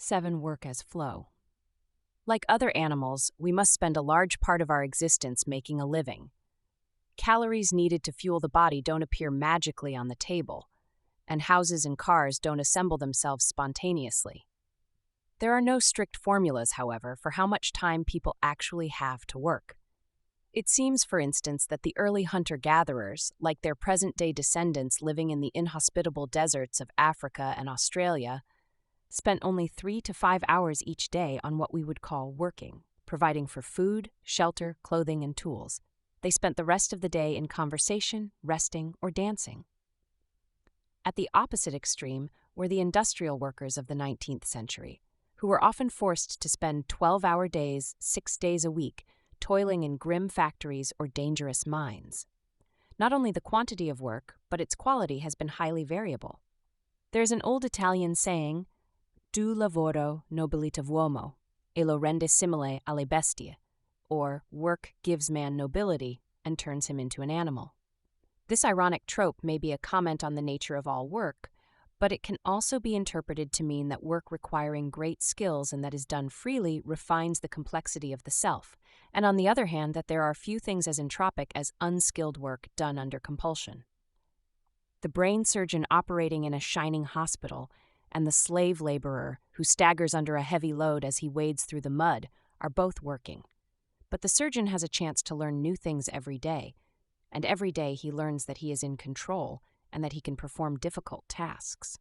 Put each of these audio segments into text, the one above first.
7. Work as flow. Like other animals, we must spend a large part of our existence making a living. Calories needed to fuel the body don't appear magically on the table, and houses and cars don't assemble themselves spontaneously. There are no strict formulas, however, for how much time people actually have to work. It seems, for instance, that the early hunter-gatherers, like their present-day descendants living in the inhospitable deserts of Africa and Australia, spent only 3 to 5 hours each day on what we would call working, providing for food, shelter, clothing, and tools. They spent the rest of the day in conversation, resting, or dancing. At the opposite extreme were the industrial workers of the 19th century, who were often forced to spend 12-hour days, 6 days a week, toiling in grim factories or dangerous mines. Not only the quantity of work, but its quality has been highly variable. There's an old Italian saying, "Du lavoro nobilita l'uomo, e lo rende simile alle bestie," or "work gives man nobility and turns him into an animal." This ironic trope may be a comment on the nature of all work, but it can also be interpreted to mean that work requiring great skills and that is done freely refines the complexity of the self, and on the other hand that there are few things as entropic as unskilled work done under compulsion. The brain surgeon operating in a shining hospital and the slave laborer who staggers under a heavy load as he wades through the mud are both working. But the surgeon has a chance to learn new things every day, and every day he learns that he is in control and that he can perform difficult tasks.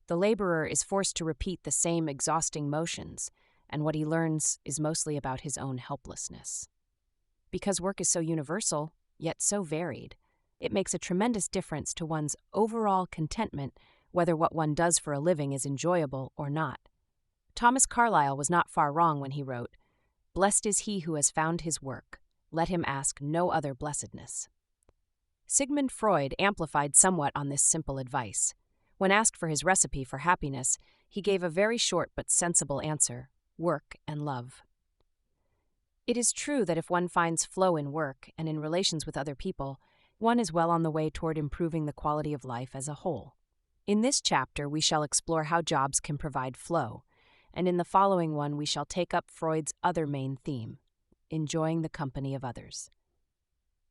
The laborer is forced to repeat the same exhausting motions, and what he learns is mostly about his own helplessness. Because work is so universal, yet so varied, it makes a tremendous difference to one's overall contentment whether what one does for a living is enjoyable or not. Thomas Carlyle was not far wrong when he wrote, "Blessed is he who has found his work. Let him ask no other blessedness." Sigmund Freud amplified somewhat on this simple advice. When asked for his recipe for happiness, he gave a very short but sensible answer: work and love. It is true that if one finds flow in work and in relations with other people, one is well on the way toward improving the quality of life as a whole. In this chapter, we shall explore how jobs can provide flow, and in the following one, we shall take up Freud's other main theme, enjoying the company of others.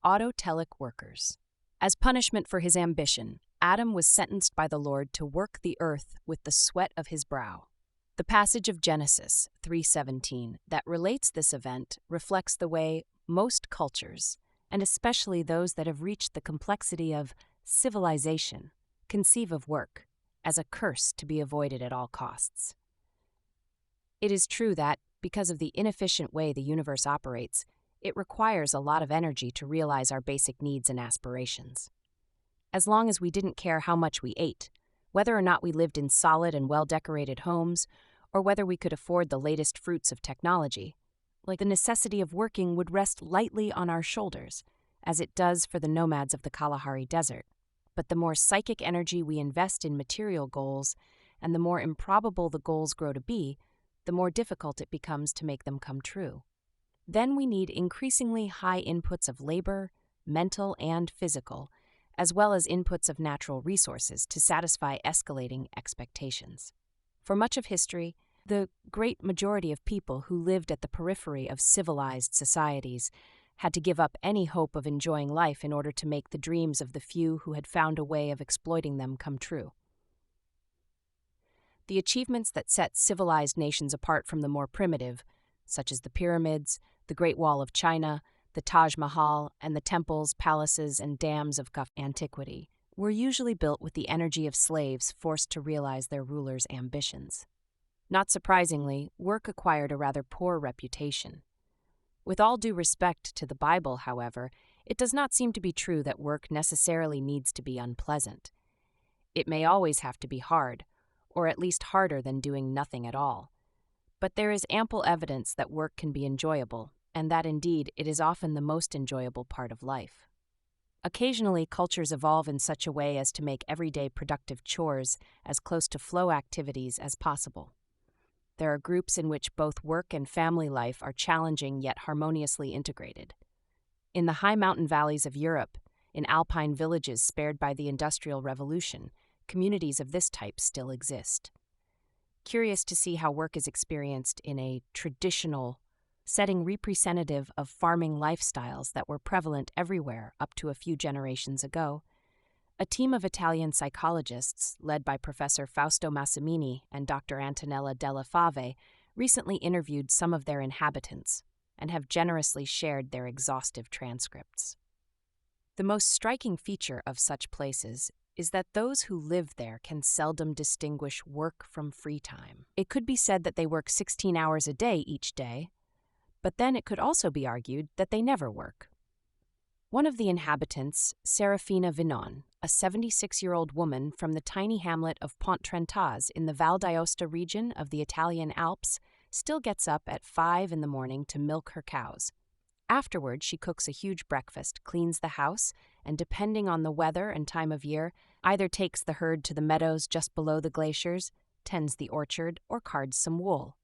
Autotelic workers. As punishment for his ambition, Adam was sentenced by the Lord to work the earth with the sweat of his brow. The passage of Genesis 3:17 that relates this event reflects the way most cultures, and especially those that have reached the complexity of civilization, conceive of work as a curse to be avoided at all costs. It is true that, because of the inefficient way the universe operates, it requires a lot of energy to realize our basic needs and aspirations. As long as we didn't care how much we ate, whether or not we lived in solid and well-decorated homes, or whether we could afford the latest fruits of technology, the necessity of working would rest lightly on our shoulders, as it does for the nomads of the Kalahari Desert. But the more psychic energy we invest in material goals, and the more improbable the goals grow to be, the more difficult it becomes to make them come true. Then we need increasingly high inputs of labor, mental and physical, as well as inputs of natural resources to satisfy escalating expectations. For much of history, the great majority of people who lived at the periphery of civilized societies had to give up any hope of enjoying life in order to make the dreams of the few who had found a way of exploiting them come true. The achievements that set civilized nations apart from the more primitive, such as the pyramids, the Great Wall of China, the Taj Mahal, and the temples, palaces, and dams of antiquity, were usually built with the energy of slaves forced to realize their rulers' ambitions. Not surprisingly, work acquired a rather poor reputation. With all due respect to the Bible, however, it does not seem to be true that work necessarily needs to be unpleasant. It may always have to be hard, or at least harder than doing nothing at all. But there is ample evidence that work can be enjoyable, and that indeed it is often the most enjoyable part of life. Occasionally, cultures evolve in such a way as to make everyday productive chores as close to flow activities as possible. There are groups in which both work and family life are challenging yet harmoniously integrated. In the high mountain valleys of Europe, in alpine villages spared by the Industrial Revolution, communities of this type still exist. curious to see how work is experienced in a traditional setting representative of farming lifestyles that were prevalent everywhere up to a few generations ago. A team of Italian psychologists, led by Professor Fausto Massimini and Dr. Antonella Della Fave, recently interviewed some of their inhabitants and have generously shared their exhaustive transcripts. The most striking feature of such places is that those who live there can seldom distinguish work from free time. It could be said that they work 16 hours a day each day, but then it could also be argued that they never work. One of the inhabitants, Serafina Vinon, a 76-year-old woman from the tiny hamlet of Pontrentas in the Val d'Aosta region of the Italian Alps, still gets up at 5 in the morning to milk her cows. Afterward, she cooks a huge breakfast, cleans the house, and depending on the weather and time of year, either takes the herd to the meadows just below the glaciers, tends the orchard, or cards some wool.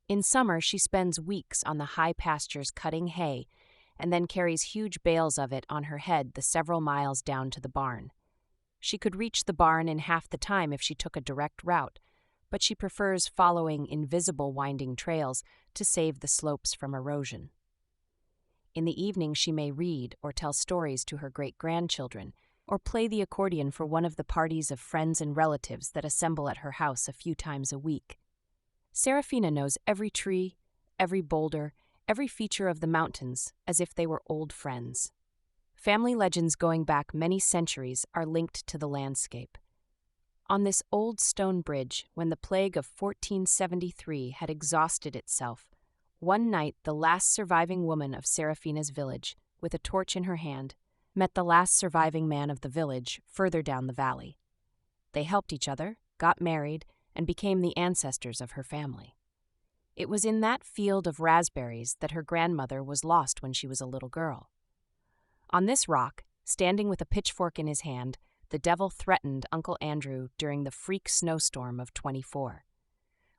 In summer, she spends weeks on the high pastures cutting hay, and then carries huge bales of it on her head the several miles down to the barn. She could reach the barn in half the time if she took a direct route, but she prefers following invisible winding trails to save the slopes from erosion. In the evening, she may read or tell stories to her great-grandchildren, or play the accordion for one of the parties of friends and relatives that assemble at her house a few times a week. Serafina knows every tree, every boulder, every feature of the mountains as if they were old friends. Family legends going back many centuries are linked to the landscape. On this old stone bridge, when the plague of 1473 had exhausted itself, one night the last surviving woman of Serafina's village, with a torch in her hand, met the last surviving man of the village further down the valley. They helped each other, got married, and became the ancestors of her family. It was in that field of raspberries that her grandmother was lost when she was a little girl. On this rock, standing with a pitchfork in his hand, the devil threatened Uncle Andrew during the freak snowstorm of 24.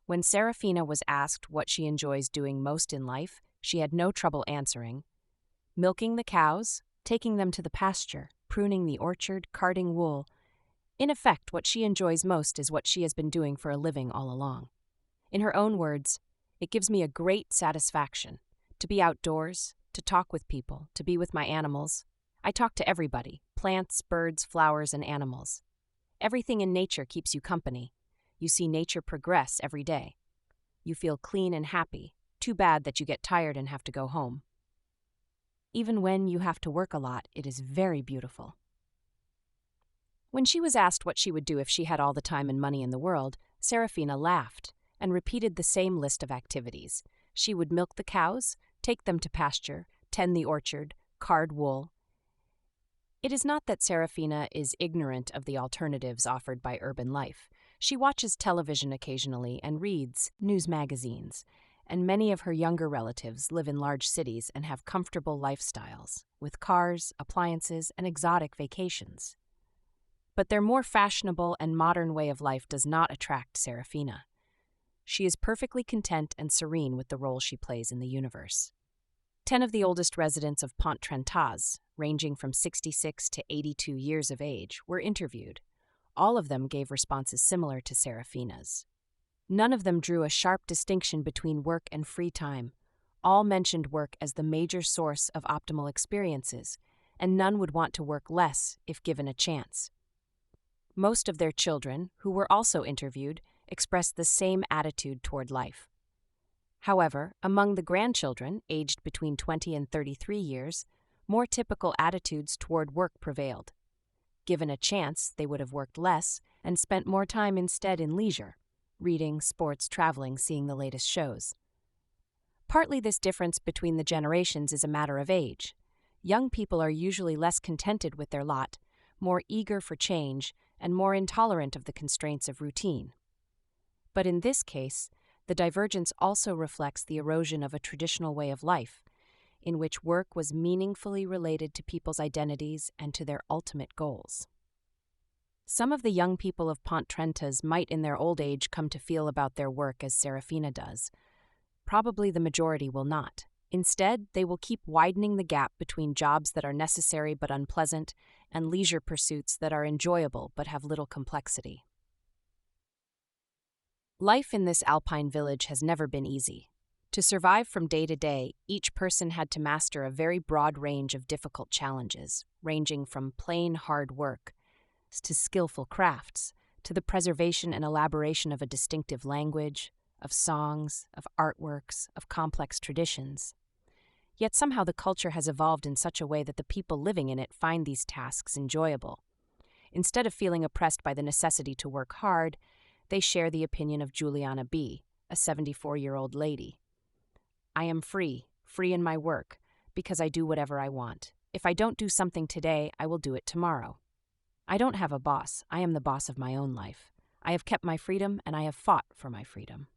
When Serafina was asked what she enjoys doing most in life, she had no trouble answering. Milking the cows, taking them to the pasture, pruning the orchard, carding wool. In effect, what she enjoys most is what she has been doing for a living all along. In her own words, "It gives me a great satisfaction to be outdoors, to talk with people, to be with my animals. I talk to everybody, plants, birds, flowers, and animals. Everything in nature keeps you company. You see nature progress every day. You feel clean and happy. Too bad that you get tired and have to go home. Even when you have to work a lot, it is very beautiful." When she was asked what she would do if she had all the time and money in the world, Serafina laughed and repeated the same list of activities. She would milk the cows, take them to pasture, tend the orchard, card wool. It is not that Serafina is ignorant of the alternatives offered by urban life. She watches television occasionally and reads news magazines, and many of her younger relatives live in large cities and have comfortable lifestyles, with cars, appliances, and exotic vacations. But their more fashionable and modern way of life does not attract Serafina. She is perfectly content and serene with the role she plays in the universe. 10 of the oldest residents of Pontrentas, ranging from 66 to 82 years of age, were interviewed. All of them gave responses similar to Serafina's. None of them drew a sharp distinction between work and free time. All mentioned work as the major source of optimal experiences, and none would want to work less if given a chance. Most of their children, who were also interviewed, expressed the same attitude toward life. However, among the grandchildren, aged between 20 and 33 years, more typical attitudes toward work prevailed. Given a chance, they would have worked less and spent more time instead in leisure, reading, sports, traveling, seeing the latest shows. Partly this difference between the generations is a matter of age. Young people are usually less contented with their lot, more eager for change, and more intolerant of the constraints of routine. But in this case, the divergence also reflects the erosion of a traditional way of life, in which work was meaningfully related to people's identities and to their ultimate goals. Some of the young people of Pontrentas might in their old age come to feel about their work as Serafina does. Probably the majority will not. Instead, they will keep widening the gap between jobs that are necessary but unpleasant and leisure pursuits that are enjoyable but have little complexity. Life in this alpine village has never been easy. To survive from day to day, each person had to master a very broad range of difficult challenges, ranging from plain hard work to skillful crafts, to the preservation and elaboration of a distinctive language, of songs, of artworks, of complex traditions. Yet somehow the culture has evolved in such a way that the people living in it find these tasks enjoyable. Instead of feeling oppressed by the necessity to work hard, they share the opinion of Juliana B., a 74-year-old lady. I am free in my work, because I do whatever I want. If I don't do something today, I will do it tomorrow. I don't have a boss. I am the boss of my own life. I have kept my freedom, and I have fought for my freedom.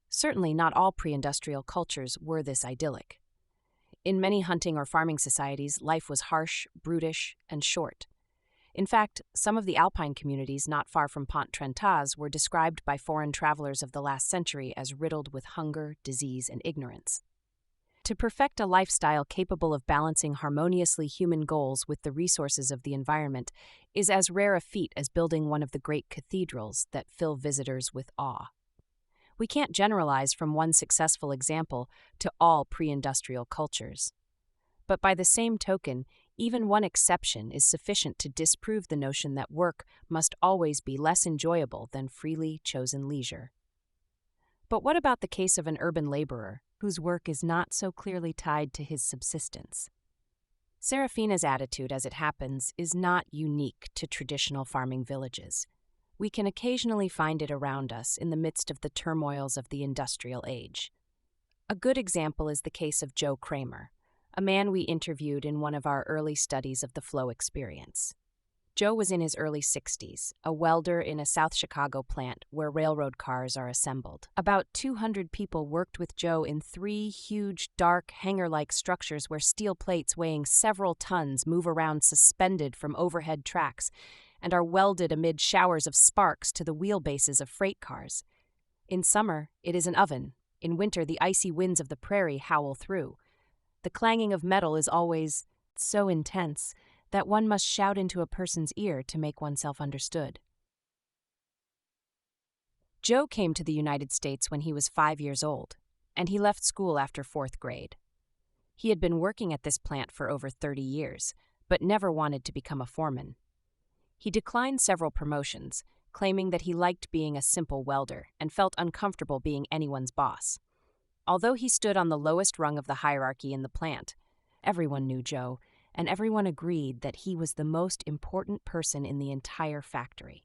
Certainly not all pre-industrial cultures were this idyllic. In many hunting or farming societies, life was harsh, brutish, and short. In fact, some of the alpine communities not far from Pontrentas were described by foreign travelers of the last century as riddled with hunger, disease, and ignorance. To perfect a lifestyle capable of balancing harmoniously human goals with the resources of the environment is as rare a feat as building one of the great cathedrals that fill visitors with awe. We can't generalize from one successful example to all pre-industrial cultures. But by the same token, even one exception is sufficient to disprove the notion that work must always be less enjoyable than freely chosen leisure. But what about the case of an urban laborer whose work is not so clearly tied to his subsistence? Serafina's attitude, as it happens, is not unique to traditional farming villages. We can occasionally find it around us in the midst of the turmoils of the industrial age. A good example is the case of Joe Kramer, a man we interviewed in one of our early studies of the flow experience. Joe was in his early 60s, a welder in a South Chicago plant where railroad cars are assembled. About 200 people worked with Joe in 3 huge, dark, hangar-like structures where steel plates weighing several tons move around suspended from overhead tracks and are welded amid showers of sparks to the wheelbases of freight cars. In summer, it is an oven. In winter, the icy winds of the prairie howl through. The clanging of metal is always so intense that one must shout into a person's ear to make oneself understood. Joe came to the United States when he was 5 years old, and he left school after 4th grade. He had been working at this plant for over 30 years, but never wanted to become a foreman. He declined several promotions, claiming that he liked being a simple welder and felt uncomfortable being anyone's boss. Although he stood on the lowest rung of the hierarchy in the plant, everyone knew Joe, and everyone agreed that he was the most important person in the entire factory.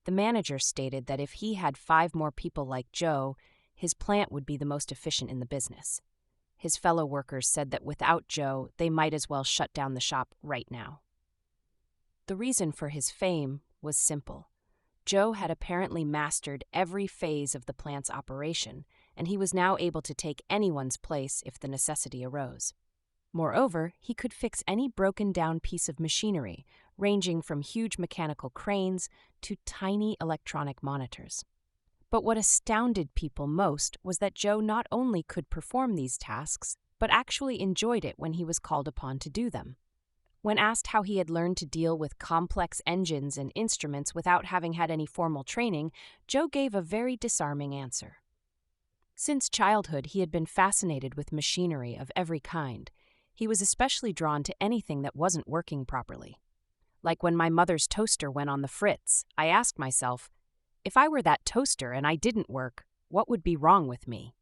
The manager stated that if he had 5 more people like Joe, his plant would be the most efficient in the business. His fellow workers said that without Joe, they might as well shut down the shop right now. The reason for his fame was simple. Joe had apparently mastered every phase of the plant's operation, and he was now able to take anyone's place if the necessity arose. Moreover, he could fix any broken-down piece of machinery, ranging from huge mechanical cranes to tiny electronic monitors. But what astounded people most was that Joe not only could perform these tasks, but actually enjoyed it when he was called upon to do them. When asked how he had learned to deal with complex engines and instruments without having had any formal training, Joe gave a very disarming answer. Since childhood, he had been fascinated with machinery of every kind. He was especially drawn to anything that wasn't working properly. Like when my mother's toaster went on the fritz, I asked myself, if I were that toaster and I didn't work, what would be wrong with me?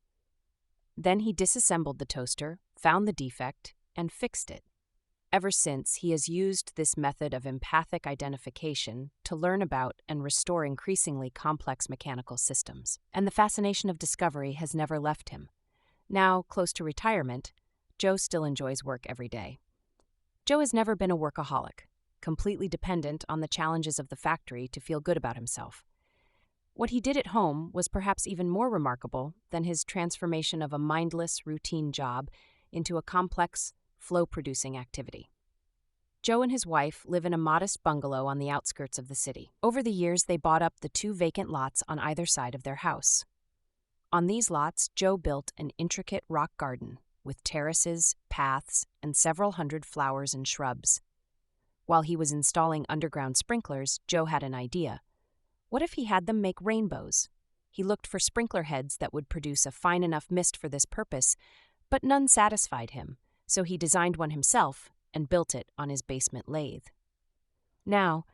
Then he disassembled the toaster, found the defect, and fixed it. Ever since, he has used this method of empathic identification to learn about and restore increasingly complex mechanical systems. And the fascination of discovery has never left him. Now, close to retirement, Joe still enjoys work every day. Joe has never been a workaholic, completely dependent on the challenges of the factory to feel good about himself. What he did at home was perhaps even more remarkable than his transformation of a mindless, routine job into a complex, flow-producing activity. Joe and his wife live in a modest bungalow on the outskirts of the city. Over the years, they bought up the 2 vacant lots on either side of their house. On these lots, Joe built an intricate rock garden with terraces, paths, and several hundred flowers and shrubs. While he was installing underground sprinklers, Joe had an idea. What if he had them make rainbows? He looked for sprinkler heads that would produce a fine enough mist for this purpose, but none satisfied him, so he designed one himself and built it on his basement lathe. Now,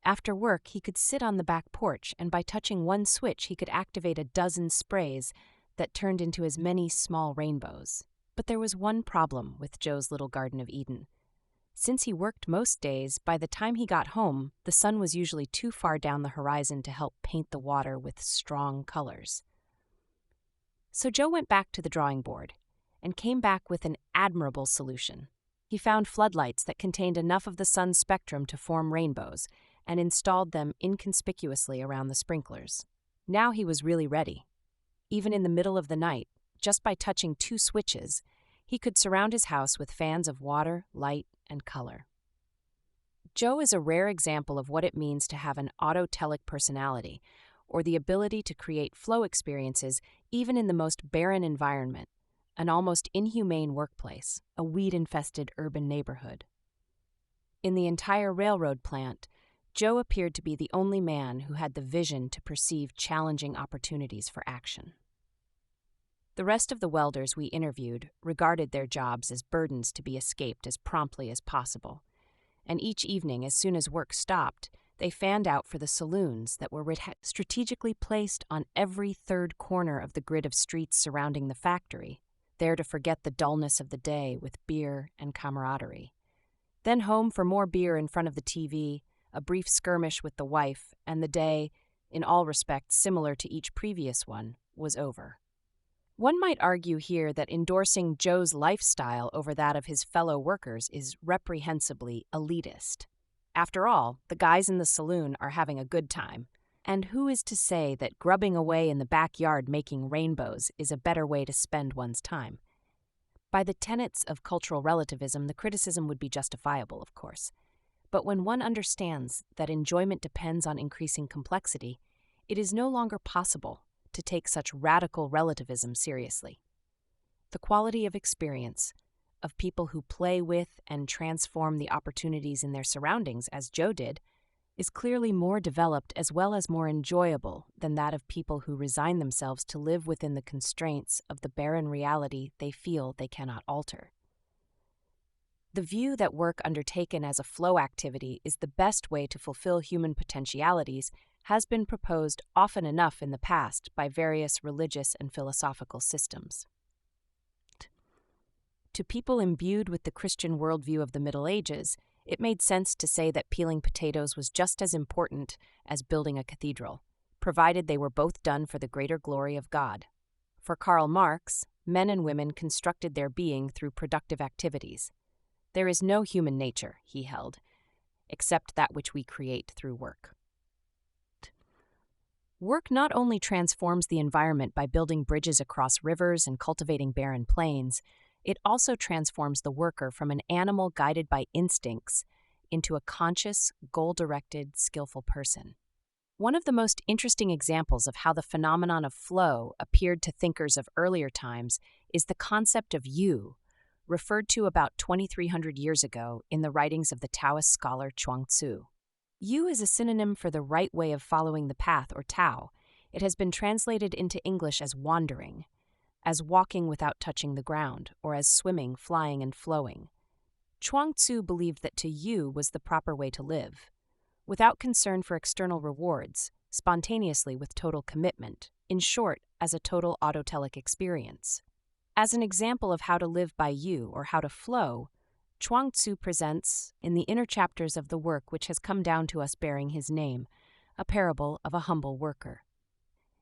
after work, he could sit on the back porch, and by touching one switch, he could activate a dozen sprays that turned into as many small rainbows. But there was one problem with Joe's little Garden of Eden. Since he worked most days, by the time he got home, the sun was usually too far down the horizon to help paint the water with strong colors. So Joe went back to the drawing board and came back with an admirable solution. He found floodlights that contained enough of the sun's spectrum to form rainbows and installed them inconspicuously around the sprinklers. Now he was really ready. Even in the middle of the night, just by touching two switches, he could surround his house with fans of water, light, and color. Joe is a rare example of what it means to have an autotelic personality, or the ability to create flow experiences even in the most barren environment, an almost inhumane workplace, a weed-infested urban neighborhood. In the entire railroad plant, Joe appeared to be the only man who had the vision to perceive challenging opportunities for action. The rest of the welders we interviewed regarded their jobs as burdens to be escaped as promptly as possible, and each evening, as soon as work stopped, they fanned out for the saloons that were strategically placed on every third corner of the grid of streets surrounding the factory, there to forget the dullness of the day with beer and camaraderie. Then home for more beer in front of the TV, a brief skirmish with the wife, and the day, in all respects similar to each previous one, was over. One might argue here that endorsing Joe's lifestyle over that of his fellow workers is reprehensibly elitist. After all, the guys in the saloon are having a good time, and who is to say that grubbing away in the backyard making rainbows is a better way to spend one's time? By the tenets of cultural relativism, the criticism would be justifiable, of course. But when one understands that enjoyment depends on increasing complexity, it is no longer possible to take such radical relativism seriously. The quality of experience, of people who play with and transform the opportunities in their surroundings, as Joe did, is clearly more developed as well as more enjoyable than that of people who resign themselves to live within the constraints of the barren reality they feel they cannot alter. The view that work undertaken as a flow activity is the best way to fulfill human potentialities has been proposed often enough in the past by various religious and philosophical systems. To people imbued with the Christian worldview of the Middle Ages, it made sense to say that peeling potatoes was just as important as building a cathedral, provided they were both done for the greater glory of God. For Karl Marx, men and women constructed their being through productive activities. There is no human nature, he held, except that which we create through work. Work not only transforms the environment by building bridges across rivers and cultivating barren plains, it also transforms the worker from an animal guided by instincts into a conscious, goal-directed, skillful person. One of the most interesting examples of how the phenomenon of flow appeared to thinkers of earlier times is the concept of you, referred to about 2,300 years ago in the writings of the Taoist scholar Chuang Tzu. Yu is a synonym for the right way of following the path, or Tao. It has been translated into English as wandering, as walking without touching the ground, or as swimming, flying, and flowing. Chuang Tzu believed that to Yu was the proper way to live, without concern for external rewards, spontaneously with total commitment, in short, as a total autotelic experience. As an example of how to live by Yu, or how to flow, Chuang Tzu presents, in the inner chapters of the work which has come down to us bearing his name, a parable of a humble worker.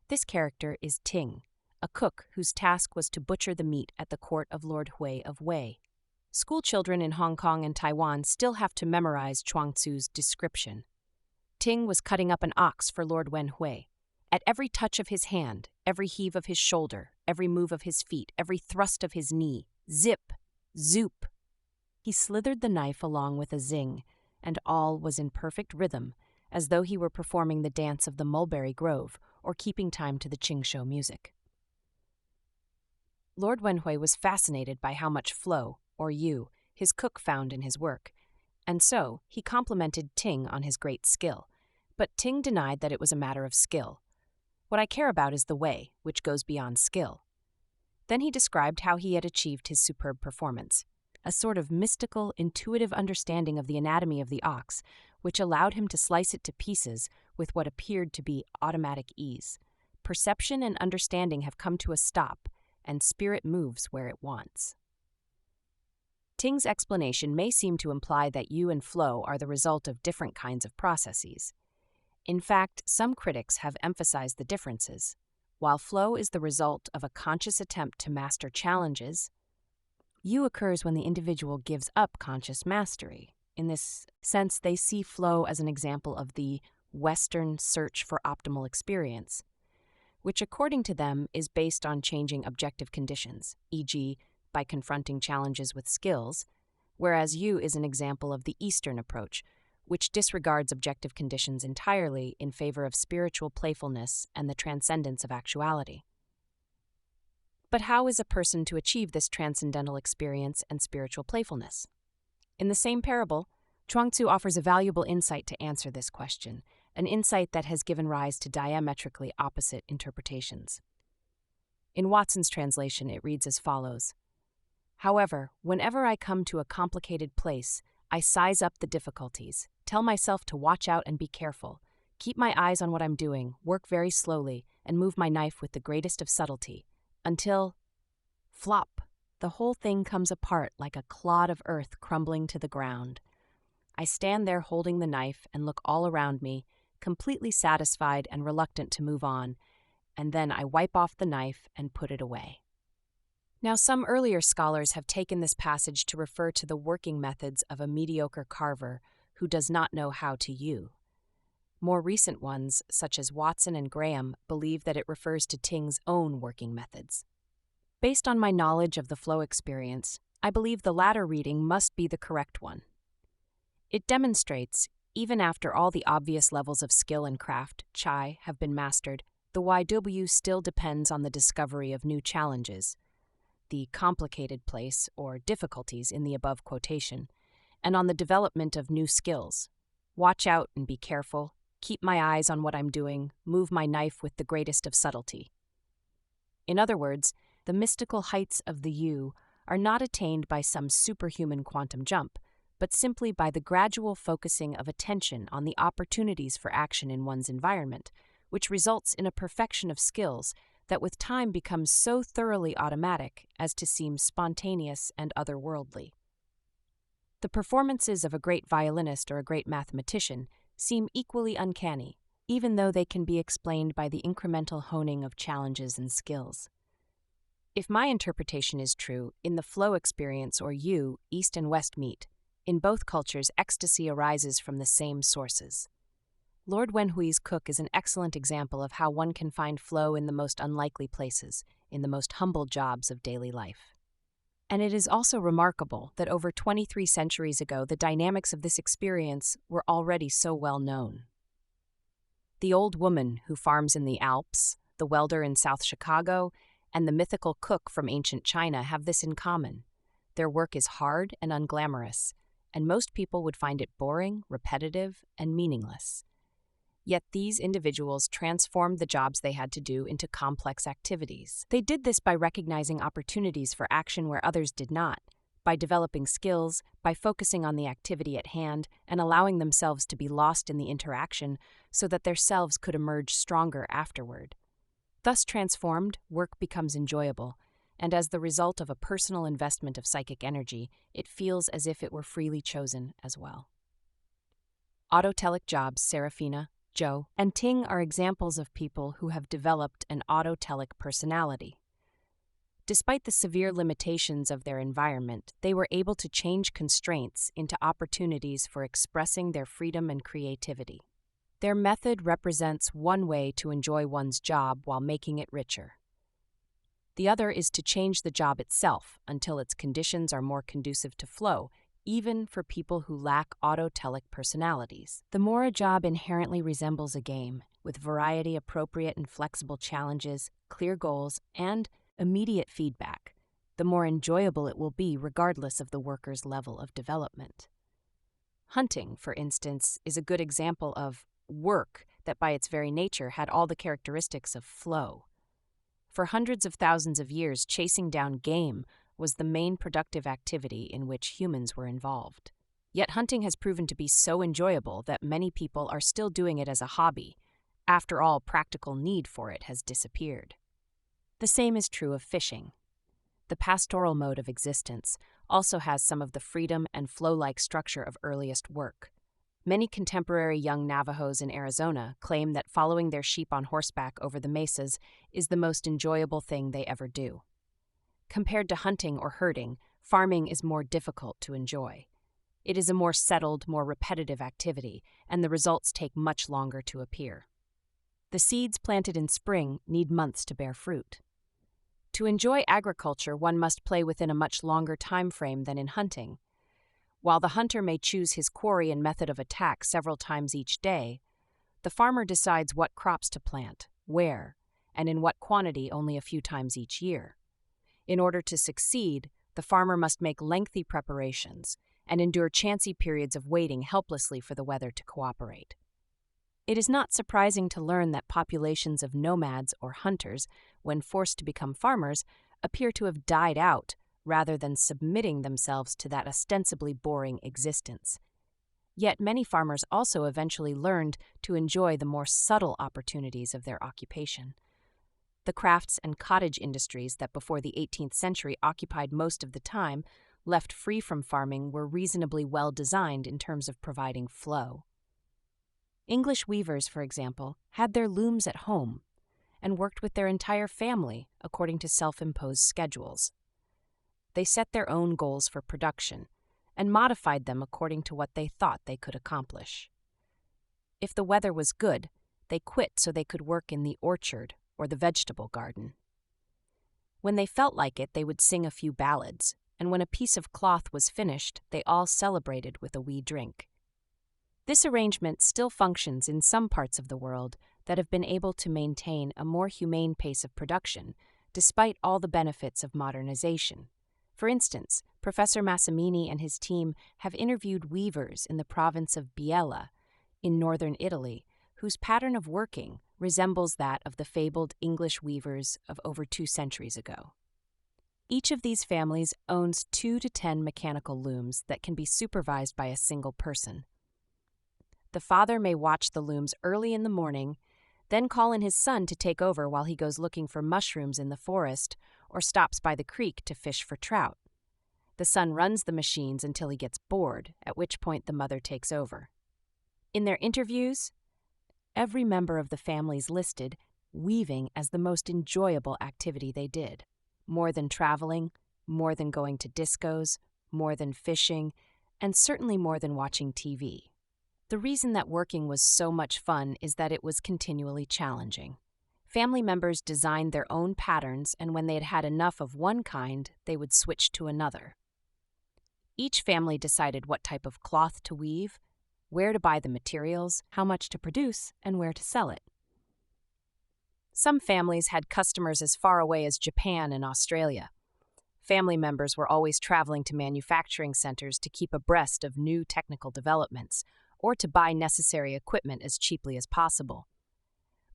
This character is Ting, a cook whose task was to butcher the meat at the court of Lord Hui of Wei. School children in Hong Kong and Taiwan still have to memorize Chuang Tzu's description. Ting was cutting up an ox for Lord Wen Hui. At every touch of his hand, every heave of his shoulder, every move of his feet, every thrust of his knee, zip, zoop, he slithered the knife along with a zing, and all was in perfect rhythm, as though he were performing the dance of the Mulberry Grove or keeping time to the Qingshou music. Lord Wenhui was fascinated by how much flow, or yu, his cook found in his work, and so he complimented Ting on his great skill, But Ting denied that it was a matter of skill. What I care about is the way, which goes beyond skill. Then he described how he had achieved his superb performance, a sort of mystical, intuitive understanding of the anatomy of the ox, which allowed him to slice it to pieces with what appeared to be automatic ease. Perception and understanding have come to a stop, and spirit moves where it wants. Ting's explanation may seem to imply that you and flow are the result of different kinds of processes. In fact, some critics have emphasized the differences. While flow is the result of a conscious attempt to master challenges, you occurs when the individual gives up conscious mastery. In this sense, they see flow as an example of the Western search for optimal experience, which according to them is based on changing objective conditions, e.g., by confronting challenges with skills, whereas you is an example of the Eastern approach, which disregards objective conditions entirely in favor of spiritual playfulness and the transcendence of actuality. But how is a person to achieve this transcendental experience and spiritual playfulness? In the same parable, Chuang-Tzu offers a valuable insight to answer this question, an insight that has given rise to diametrically opposite interpretations. In Watson's translation, it reads as follows: "However, whenever I come to a complicated place, I size up the difficulties, tell myself to watch out and be careful, keep my eyes on what I'm doing, work very slowly, and move my knife with the greatest of subtlety, until, flop, the whole thing comes apart like a clod of earth crumbling to the ground. I stand there holding the knife and look all around me, completely satisfied and reluctant to move on, and then I wipe off the knife and put it away." Now, some earlier scholars have taken this passage to refer to the working methods of a mediocre carver who does not know how to hew. More recent ones, such as Watson and Graham, believe that it refers to Ting's own working methods. Based on my knowledge of the flow experience, I believe the latter reading must be the correct one. It demonstrates, even after all the obvious levels of skill and craft, chai, have been mastered, the YW still depends on the discovery of new challenges, the complicated place or difficulties in the above quotation, and on the development of new skills. Watch out and be careful, keep my eyes on what I'm doing, move my knife with the greatest of subtlety. In other words, the mystical heights of the you are not attained by some superhuman quantum jump, but simply by the gradual focusing of attention on the opportunities for action in one's environment, which results in a perfection of skills that with time becomes so thoroughly automatic as to seem spontaneous and otherworldly. The performances of a great violinist or a great mathematician seem equally uncanny, even though they can be explained by the incremental honing of challenges and skills. If my interpretation is true, in the flow experience or you, East and West meet. In both cultures, ecstasy arises from the same sources. Lord Wenhui's cook is an excellent example of how one can find flow in the most unlikely places, in the most humble jobs of daily life. And it is also remarkable that over 23 centuries ago, the dynamics of this experience were already so well known. The old woman who farms in the Alps, the welder in South Chicago, and the mythical cook from ancient China have this in common. Their work is hard and unglamorous, and most people would find it boring, repetitive, and meaningless. Yet these individuals transformed the jobs they had to do into complex activities. They did this by recognizing opportunities for action where others did not, by developing skills, by focusing on the activity at hand, and allowing themselves to be lost in the interaction so that their selves could emerge stronger afterward. Thus transformed, work becomes enjoyable, and as the result of a personal investment of psychic energy, it feels as if it were freely chosen as well. Autotelic jobs, Serafina, Joe, and Ting are examples of people who have developed an autotelic personality. Despite the severe limitations of their environment, they were able to change constraints into opportunities for expressing their freedom and creativity. Their method represents one way to enjoy one's job while making it richer. The other is to change the job itself until its conditions are more conducive to flow, even for people who lack autotelic personalities. The more a job inherently resembles a game, with variety, appropriate and flexible challenges, clear goals, and immediate feedback, the more enjoyable it will be regardless of the worker's level of development. Hunting, for instance, is a good example of work that by its very nature had all the characteristics of flow. For hundreds of thousands of years, chasing down game was the main productive activity in which humans were involved. Yet hunting has proven to be so enjoyable that many people are still doing it as a hobby. After all, practical need for it has disappeared. The same is true of fishing. The pastoral mode of existence also has some of the freedom and flow-like structure of earliest work. Many contemporary young Navajos in Arizona claim that following their sheep on horseback over the mesas is the most enjoyable thing they ever do. Compared to hunting or herding, farming is more difficult to enjoy. It is a more settled, more repetitive activity, and the results take much longer to appear. The seeds planted in spring need months to bear fruit. To enjoy agriculture, one must play within a much longer time frame than in hunting. While the hunter may choose his quarry and method of attack several times each day, the farmer decides what crops to plant, where, and in what quantity only a few times each year. In order to succeed, the farmer must make lengthy preparations and endure chancy periods of waiting helplessly for the weather to cooperate. It is not surprising to learn that populations of nomads or hunters, when forced to become farmers, appear to have died out rather than submitting themselves to that ostensibly boring existence. Yet many farmers also eventually learned to enjoy the more subtle opportunities of their occupation. The crafts and cottage industries that before the 18th century occupied most of the time, left free from farming, were reasonably well designed in terms of providing flow. English weavers, for example, had their looms at home and worked with their entire family according to self-imposed schedules. They set their own goals for production and modified them according to what they thought they could accomplish. If the weather was good, they quit so they could work in the orchard or the vegetable garden. When they felt like it, they would sing a few ballads, and when a piece of cloth was finished, they all celebrated with a wee drink. This arrangement still functions in some parts of the world that have been able to maintain a more humane pace of production, despite all the benefits of modernization. For instance, Professor Massimini and his team have interviewed weavers in the province of Biella, in northern Italy, whose pattern of working resembles that of the fabled English weavers of over 2 centuries ago. Each of these families owns 2 to 10 mechanical looms that can be supervised by a single person. The father may watch the looms early in the morning, then call in his son to take over while he goes looking for mushrooms in the forest or stops by the creek to fish for trout. The son runs the machines until he gets bored, at which point the mother takes over. In their interviews, every member of the families listed weaving as the most enjoyable activity they did. More than traveling, more than going to discos, more than fishing, and certainly more than watching TV. The reason that working was so much fun is that it was continually challenging. Family members designed their own patterns, and when they had had enough of one kind, they would switch to another. Each family decided what type of cloth to weave, where to buy the materials, how much to produce, and where to sell it. Some families had customers as far away as Japan and Australia. Family members were always traveling to manufacturing centers to keep abreast of new technical developments, or to buy necessary equipment as cheaply as possible.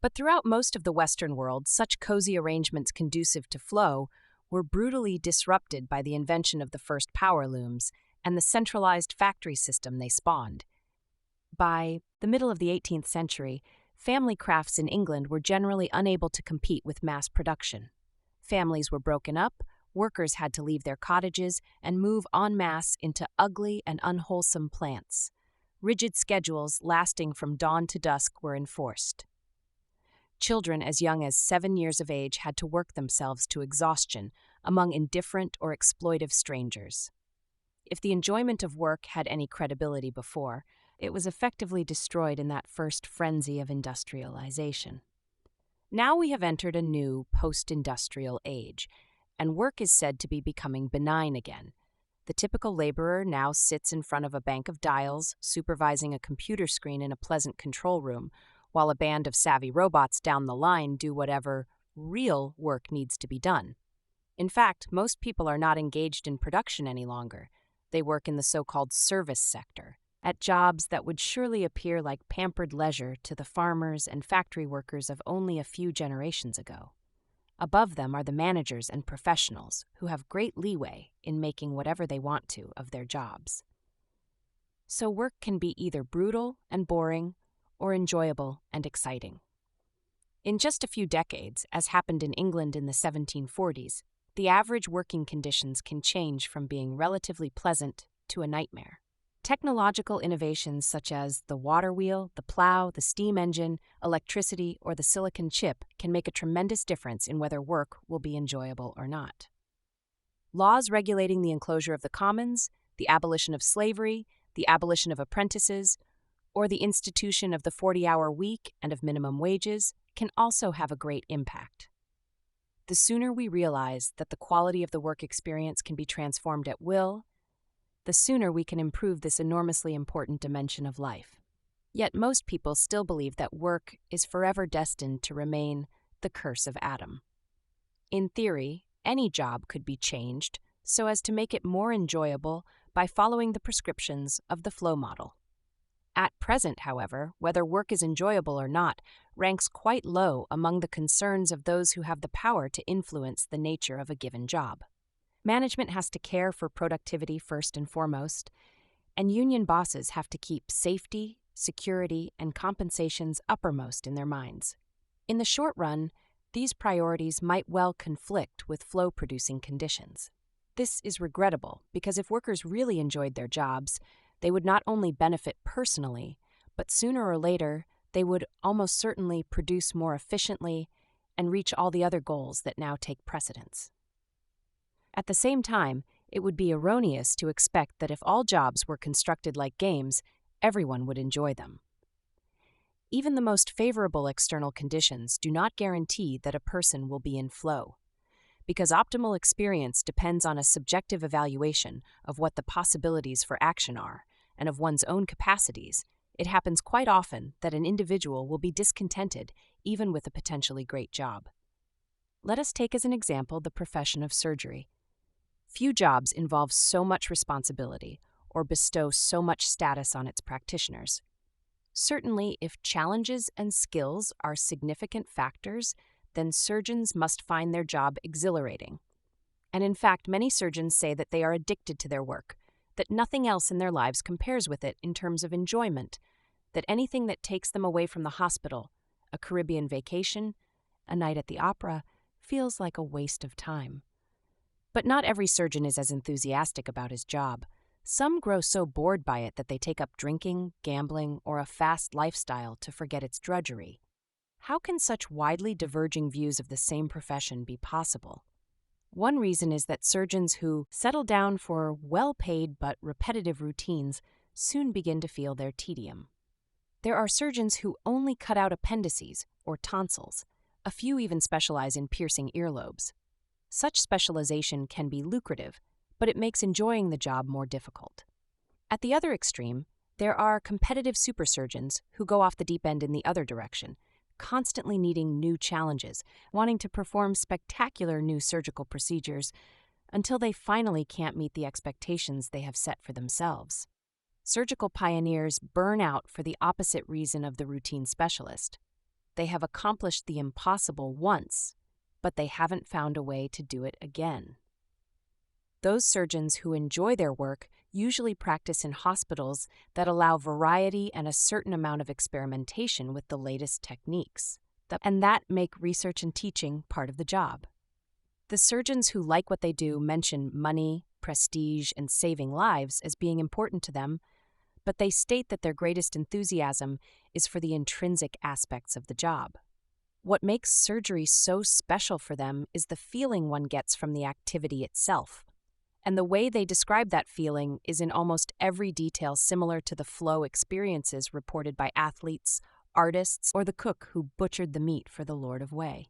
But throughout most of the Western world, such cozy arrangements conducive to flow were brutally disrupted by the invention of the first power looms and the centralized factory system they spawned. By the middle of the 18th century, family crafts in England were generally unable to compete with mass production. Families were broken up, workers had to leave their cottages and move en masse into ugly and unwholesome plants. Rigid schedules lasting from dawn to dusk were enforced. Children as young as 7 years of age had to work themselves to exhaustion among indifferent or exploitive strangers. If the enjoyment of work had any credibility before, it was effectively destroyed in that first frenzy of industrialization. Now we have entered a new post-industrial age, and work is said to be becoming benign again. The typical laborer now sits in front of a bank of dials, supervising a computer screen in a pleasant control room, while a band of savvy robots down the line do whatever real work needs to be done. In fact, most people are not engaged in production any longer. They work in the so-called service sector. at jobs that would surely appear like pampered leisure to the farmers and factory workers of only a few generations ago. Above them are the managers and professionals who have great leeway in making whatever they want to of their jobs. So work can be either brutal and boring or enjoyable and exciting. In just a few decades, as happened in England in the 1740s, the average working conditions can change from being relatively pleasant to a nightmare. Technological innovations such as the water wheel, the plow, the steam engine, electricity, or the silicon chip can make a tremendous difference in whether work will be enjoyable or not. Laws regulating the enclosure of the commons, the abolition of slavery, the abolition of apprentices, or the institution of the 40-hour week and of minimum wages can also have a great impact. The sooner we realize that the quality of the work experience can be transformed at will, the sooner we can improve this enormously important dimension of life. Yet most people still believe that work is forever destined to remain the curse of Adam. In theory, any job could be changed so as to make it more enjoyable by following the prescriptions of the flow model. At present, however, whether work is enjoyable or not ranks quite low among the concerns of those who have the power to influence the nature of a given job. Management has to care for productivity first and foremost, and union bosses have to keep safety, security, and compensations uppermost in their minds. In the short run, these priorities might well conflict with flow-producing conditions. This is regrettable because if workers really enjoyed their jobs, they would not only benefit personally, but sooner or later, they would almost certainly produce more efficiently and reach all the other goals that now take precedence. At the same time, it would be erroneous to expect that if all jobs were constructed like games, everyone would enjoy them. Even the most favorable external conditions do not guarantee that a person will be in flow. Because optimal experience depends on a subjective evaluation of what the possibilities for action are and of one's own capacities, it happens quite often that an individual will be discontented even with a potentially great job. Let us take as an example the profession of surgery. Few jobs involve so much responsibility or bestow so much status on its practitioners. Certainly, if challenges and skills are significant factors, then surgeons must find their job exhilarating. And in fact, many surgeons say that they are addicted to their work, that nothing else in their lives compares with it in terms of enjoyment, that anything that takes them away from the hospital, a Caribbean vacation, a night at the opera, feels like a waste of time. But not every surgeon is as enthusiastic about his job. Some grow so bored by it that they take up drinking, gambling, or a fast lifestyle to forget its drudgery. How can such widely diverging views of the same profession be possible? One reason is that surgeons who settle down for well-paid but repetitive routines soon begin to feel their tedium. There are surgeons who only cut out appendices or tonsils. A few even specialize in piercing earlobes. Such specialization can be lucrative, but it makes enjoying the job more difficult. At the other extreme, there are competitive super surgeons who go off the deep end in the other direction, constantly needing new challenges, wanting to perform spectacular new surgical procedures until they finally can't meet the expectations they have set for themselves. Surgical pioneers burn out for the opposite reason of the routine specialist. They have accomplished the impossible once, but they haven't found a way to do it again. Those surgeons who enjoy their work usually practice in hospitals that allow variety and a certain amount of experimentation with the latest techniques, and that make research and teaching part of the job. The surgeons who like what they do mention money, prestige, and saving lives as being important to them, but they state that their greatest enthusiasm is for the intrinsic aspects of the job. What makes surgery so special for them is the feeling one gets from the activity itself. And the way they describe that feeling is in almost every detail similar to the flow experiences reported by athletes, artists, or the cook who butchered the meat for the Lord of Way.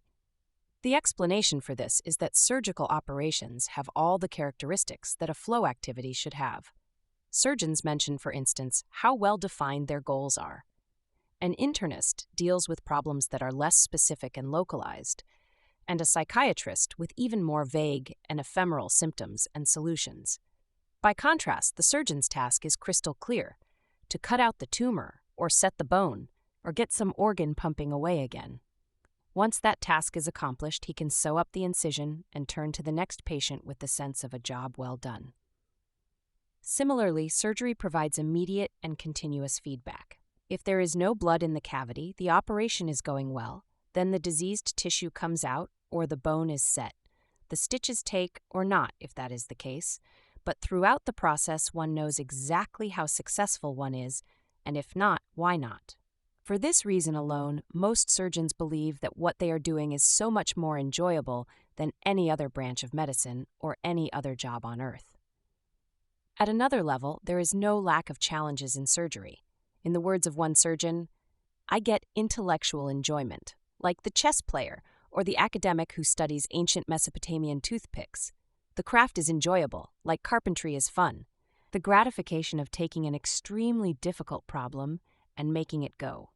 The explanation for this is that surgical operations have all the characteristics that a flow activity should have. Surgeons mention, for instance, how well defined their goals are. An internist deals with problems that are less specific and localized, and a psychiatrist with even more vague and ephemeral symptoms and solutions. By contrast, the surgeon's task is crystal clear: to cut out the tumor, or set the bone, or get some organ pumping away again. Once that task is accomplished, he can sew up the incision and turn to the next patient with the sense of a job well done. Similarly, surgery provides immediate and continuous feedback. If there is no blood in the cavity, the operation is going well, then the diseased tissue comes out or the bone is set. The stitches take or not, if that is the case, but throughout the process one knows exactly how successful one is, and if not, why not. For this reason alone, most surgeons believe that what they are doing is so much more enjoyable than any other branch of medicine or any other job on earth. At another level, there is no lack of challenges in surgery. In the words of one surgeon, "I get intellectual enjoyment, like the chess player or the academic who studies ancient Mesopotamian toothpicks. The craft is enjoyable, like carpentry is fun. The gratification of taking an extremely difficult problem and making it go."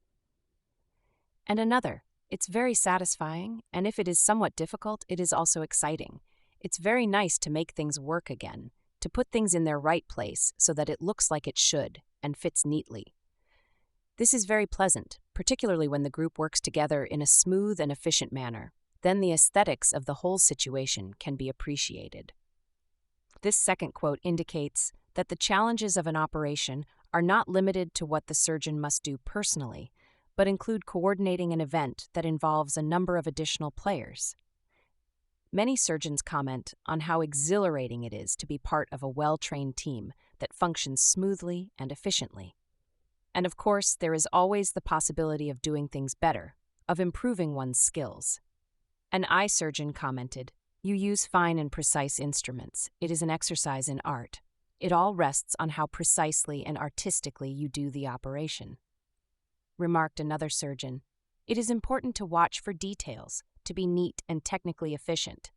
And another, "It's very satisfying, and if it is somewhat difficult, it is also exciting. It's very nice to make things work again, to put things in their right place so that it looks like it should and fits neatly. This is very pleasant, particularly when the group works together in a smooth and efficient manner. Then the aesthetics of the whole situation can be appreciated." This second quote indicates that the challenges of an operation are not limited to what the surgeon must do personally, but include coordinating an event that involves a number of additional players. Many surgeons comment on how exhilarating it is to be part of a well-trained team that functions smoothly and efficiently. And of course, there is always the possibility of doing things better, of improving one's skills. An eye surgeon commented, "You use fine and precise instruments. It is an exercise in art. It all rests on how precisely and artistically you do the operation." Remarked another surgeon, "It is important to watch for details, to be neat and technically efficient.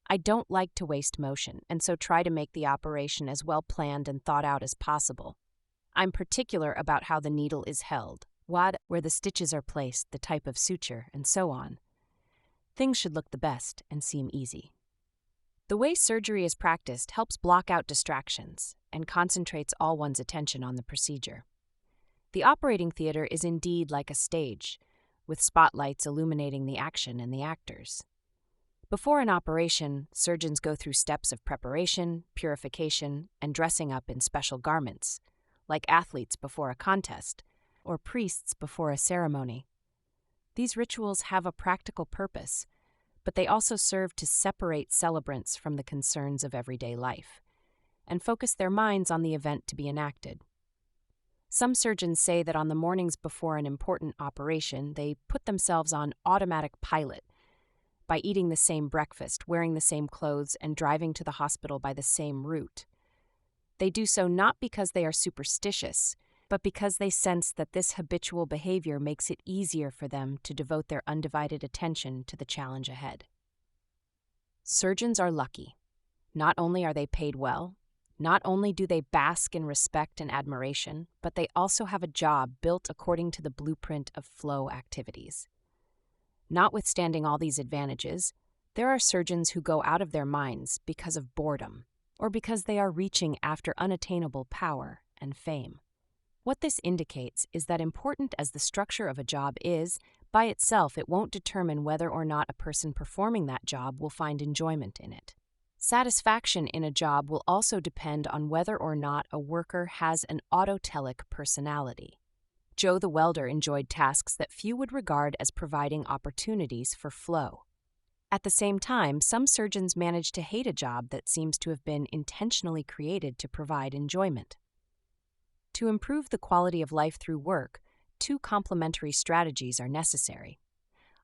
I don't like to waste motion, and so try to make the operation as well planned and thought out as possible. I'm particular about how the needle is held, where the stitches are placed, the type of suture, and so on. Things should look the best and seem easy." The way surgery is practiced helps block out distractions and concentrates all one's attention on the procedure. The operating theater is indeed like a stage, with spotlights illuminating the action and the actors. Before an operation, surgeons go through steps of preparation, purification, and dressing up in special garments, like athletes before a contest or priests before a ceremony. These rituals have a practical purpose, but they also serve to separate celebrants from the concerns of everyday life and focus their minds on the event to be enacted. Some surgeons say that on the mornings before an important operation, they put themselves on automatic pilot by eating the same breakfast, wearing the same clothes, and driving to the hospital by the same route. They do so not because they are superstitious, but because they sense that this habitual behavior makes it easier for them to devote their undivided attention to the challenge ahead. Surgeons are lucky. Not only are they paid well, not only do they bask in respect and admiration, but they also have a job built according to the blueprint of flow activities. Notwithstanding all these advantages, there are surgeons who go out of their minds because of boredom, or because they are reaching after unattainable power and fame. What this indicates is that important as the structure of a job is, by itself it won't determine whether or not a person performing that job will find enjoyment in it. Satisfaction in a job will also depend on whether or not a worker has an autotelic personality. Joe the welder enjoyed tasks that few would regard as providing opportunities for flow. At the same time, some surgeons manage to hate a job that seems to have been intentionally created to provide enjoyment. To improve the quality of life through work, two complementary strategies are necessary.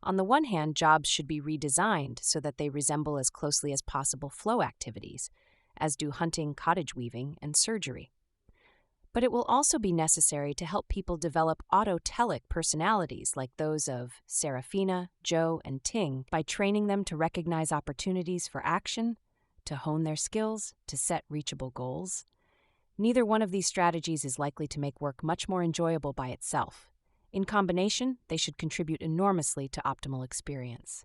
On the one hand, jobs should be redesigned so that they resemble as closely as possible flow activities, as do hunting, cottage weaving, and surgery. But it will also be necessary to help people develop autotelic personalities like those of Serafina, Joe, and Ting by training them to recognize opportunities for action, to hone their skills, to set reachable goals. Neither one of these strategies is likely to make work much more enjoyable by itself. In combination, they should contribute enormously to optimal experience.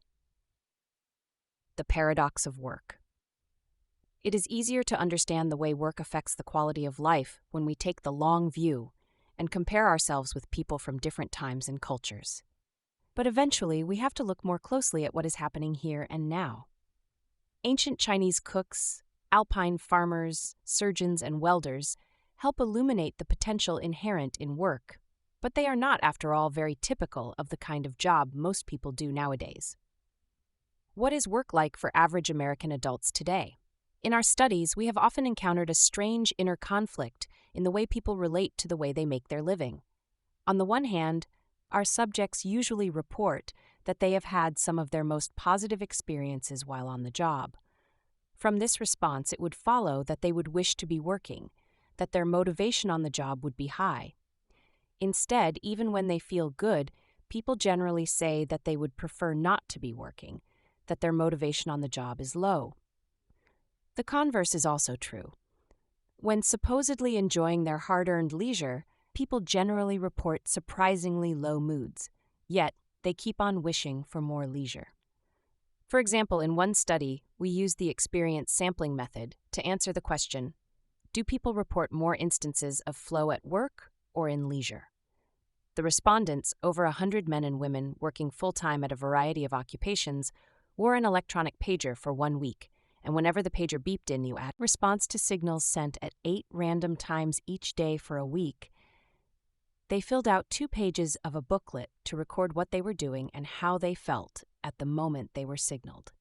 The paradox of work. It is easier to understand the way work affects the quality of life when we take the long view and compare ourselves with people from different times and cultures. But eventually, we have to look more closely at what is happening here and now. Ancient Chinese cooks, alpine farmers, surgeons, and welders help illuminate the potential inherent in work, but they are not, after all, very typical of the kind of job most people do nowadays. What is work like for average American adults today? In our studies, we have often encountered a strange inner conflict in the way people relate to the way they make their living. On the one hand, our subjects usually report that they have had some of their most positive experiences while on the job. From this response, it would follow that they would wish to be working, that their motivation on the job would be high. Instead, even when they feel good, people generally say that they would prefer not to be working, that their motivation on the job is low. The converse is also true. When supposedly enjoying their hard-earned leisure, people generally report surprisingly low moods, yet they keep on wishing for more leisure. For example, in one study, we used the experience sampling method to answer the question, do people report more instances of flow at work or in leisure? The respondents, over 100 men and women working full-time at a variety of occupations, wore an electronic pager for 1 week, and whenever the pager beeped in response to signals sent at 8 random times each day for a week, they filled out 2 pages of a booklet to record what they were doing and how they felt at the moment they were signaled.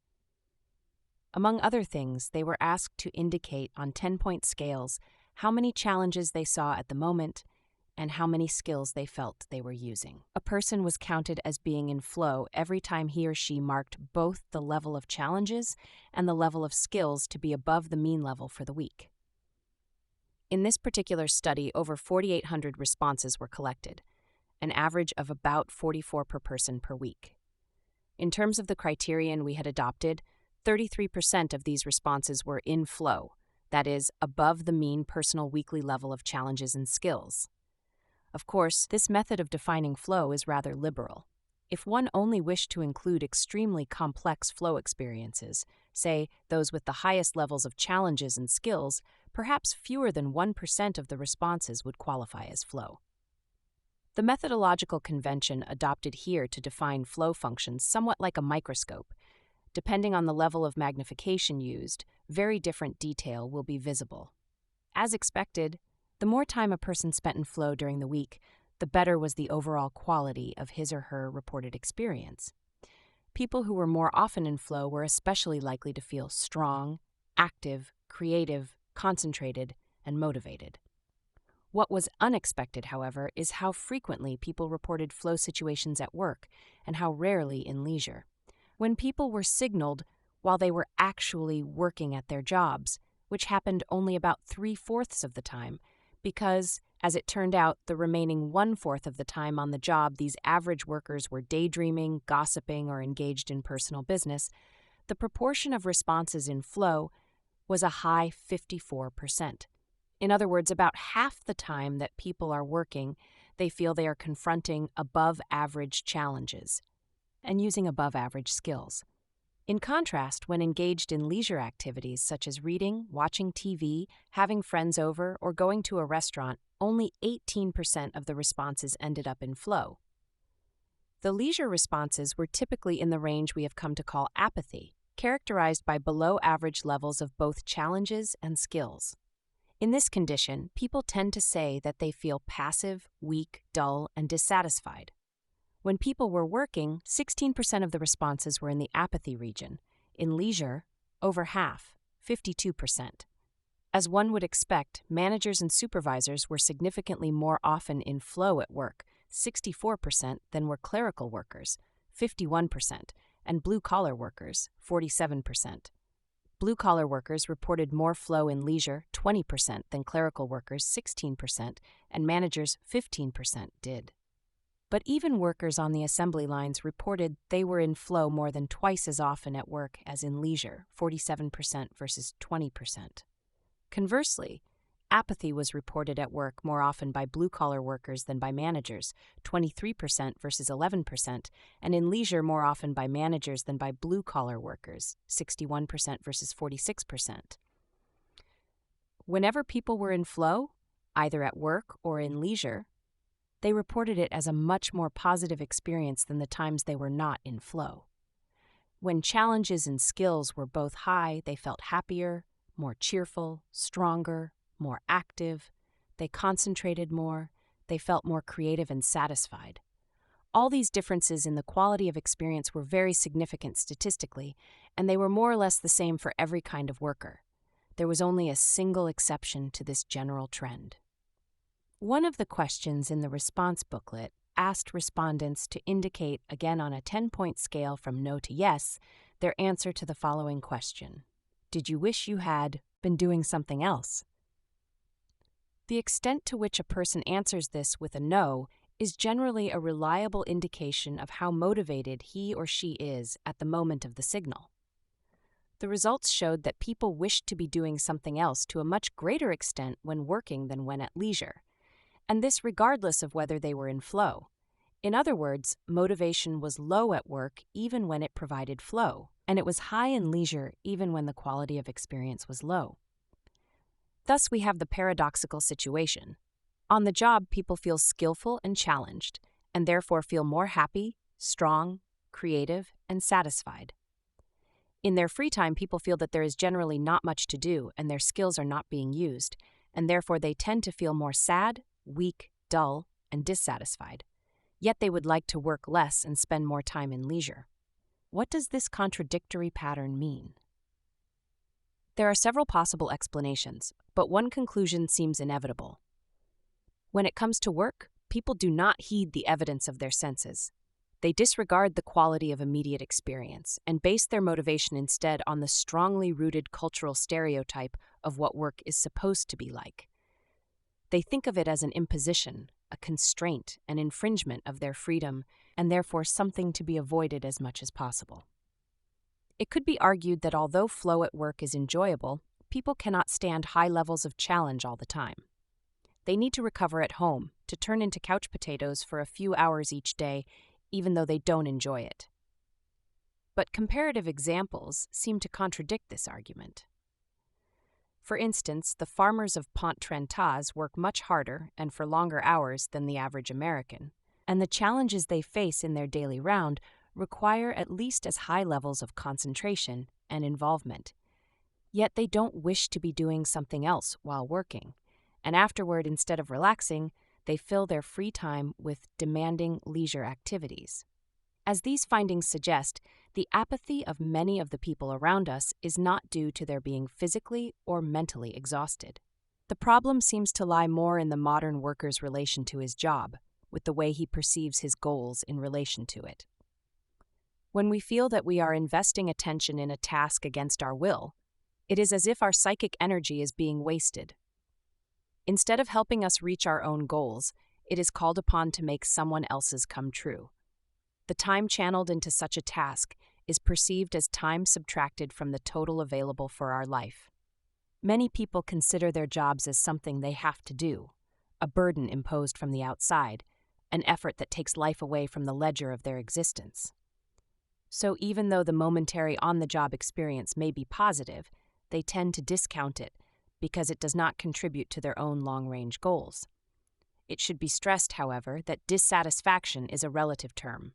Among other things, they were asked to indicate on 10-point scales how many challenges they saw at the moment and how many skills they felt they were using. A person was counted as being in flow every time he or she marked both the level of challenges and the level of skills to be above the mean level for the week. In this particular study, over 4,800 responses were collected, an average of about 44 per person per week. In terms of the criterion we had adopted, 33% of these responses were in flow, that is, above the mean personal weekly level of challenges and skills. Of course, this method of defining flow is rather liberal. If one only wished to include extremely complex flow experiences, say those with the highest levels of challenges and skills, perhaps fewer than 1% of the responses would qualify as flow. The methodological convention adopted here to define flow functions somewhat like a microscope. Depending on the level of magnification used, very different detail will be visible. As expected, the more time a person spent in flow during the week, the better was the overall quality of his or her reported experience. People who were more often in flow were especially likely to feel strong, active, creative, concentrated, and motivated. What was unexpected, however, is how frequently people reported flow situations at work and how rarely in leisure. When people were signaled while they were actually working at their jobs, which happened only about 3/4 of the time, because, as it turned out, the remaining 1/4 of the time on the job these average workers were daydreaming, gossiping, or engaged in personal business, the proportion of responses in flow was a high 54%. In other words, about half the time that people are working, they feel they are confronting above-average challenges and using above-average skills. In contrast, when engaged in leisure activities such as reading, watching TV, having friends over, or going to a restaurant, only 18% of the responses ended up in flow. The leisure responses were typically in the range we have come to call apathy, characterized by below-average levels of both challenges and skills. In this condition, people tend to say that they feel passive, weak, dull, and dissatisfied. When people were working, 16% of the responses were in the apathy region. In leisure, over half, 52%. As one would expect, managers and supervisors were significantly more often in flow at work, 64%, than were clerical workers, 51%, and blue-collar workers, 47%. Blue-collar workers reported more flow in leisure, 20%, than clerical workers, 16%, and managers, 15%, did. But even workers on the assembly lines reported they were in flow more than twice as often at work as in leisure, 47% versus 20%. Conversely, apathy was reported at work more often by blue-collar workers than by managers, 23% versus 11%, and in leisure more often by managers than by blue-collar workers, 61% versus 46%. Whenever people were in flow, either at work or in leisure, They reported it as a much more positive experience than the times they were not in flow. When challenges and skills were both high, they felt happier, more cheerful, stronger, more active. They concentrated more. They felt more creative and satisfied. All these differences in the quality of experience were very significant statistically, and they were more or less the same for every kind of worker. There was only a single exception to this general trend. One of the questions in the response booklet asked respondents to indicate, again on a 10-point scale from no to yes, their answer to the following question: did you wish you had been doing something else? The extent to which a person answers this with a no is generally a reliable indication of how motivated he or she is at the moment of the signal. The results showed that people wished to be doing something else to a much greater extent when working than when at leisure, and this regardless of whether they were in flow. In other words, motivation was low at work even when it provided flow, and it was high in leisure even when the quality of experience was low. Thus, we have the paradoxical situation. On the job, people feel skillful and challenged, and therefore feel more happy, strong, creative, and satisfied. In their free time, people feel that there is generally not much to do and their skills are not being used, and therefore they tend to feel more sad, weak, dull, and dissatisfied. Yet they would like to work less and spend more time in leisure. What does this contradictory pattern mean? There are several possible explanations, but one conclusion seems inevitable. When it comes to work, people do not heed the evidence of their senses. They disregard the quality of immediate experience and base their motivation instead on the strongly rooted cultural stereotype of what work is supposed to be like. They think of it as an imposition, a constraint, an infringement of their freedom, and therefore something to be avoided as much as possible. It could be argued that although flow at work is enjoyable, people cannot stand high levels of challenge all the time. They need to recover at home, to turn into couch potatoes for a few hours each day, even though they don't enjoy it. But comparative examples seem to contradict this argument. For instance, the farmers of Pontrentas work much harder and for longer hours than the average American, and the challenges they face in their daily round require at least as high levels of concentration and involvement. Yet they don't wish to be doing something else while working, and afterward, instead of relaxing, they fill their free time with demanding leisure activities. As these findings suggest, the apathy of many of the people around us is not due to their being physically or mentally exhausted. The problem seems to lie more in the modern worker's relation to his job, with the way he perceives his goals in relation to it. When we feel that we are investing attention in a task against our will, it is as if our psychic energy is being wasted. Instead of helping us reach our own goals, it is called upon to make someone else's come true. The time channeled into such a task is perceived as time subtracted from the total available for our life. Many people consider their jobs as something they have to do, a burden imposed from the outside, an effort that takes life away from the ledger of their existence. So even though the momentary on-the-job experience may be positive, they tend to discount it because it does not contribute to their own long-range goals. It should be stressed, however, that dissatisfaction is a relative term.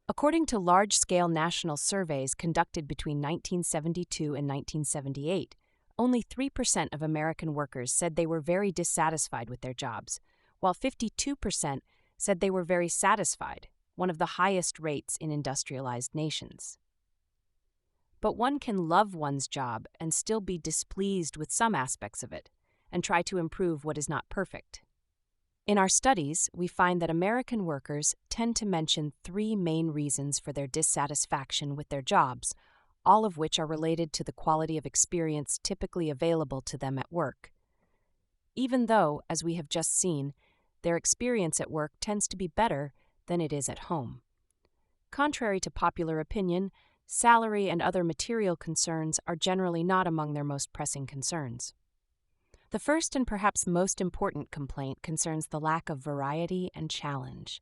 According to large-scale national surveys conducted between 1972 and 1978, only 3% of American workers said they were very dissatisfied with their jobs, while 52% said they were very satisfied, one of the highest rates in industrialized nations. But one can love one's job and still be displeased with some aspects of it, and try to improve what is not perfect. In our studies, we find that American workers tend to mention 3 main reasons for their dissatisfaction with their jobs, all of which are related to the quality of experience typically available to them at work. Even though, as we have just seen, their experience at work tends to be better than it is at home. Contrary to popular opinion, salary and other material concerns are generally not among their most pressing concerns. The first and perhaps most important complaint concerns the lack of variety and challenge.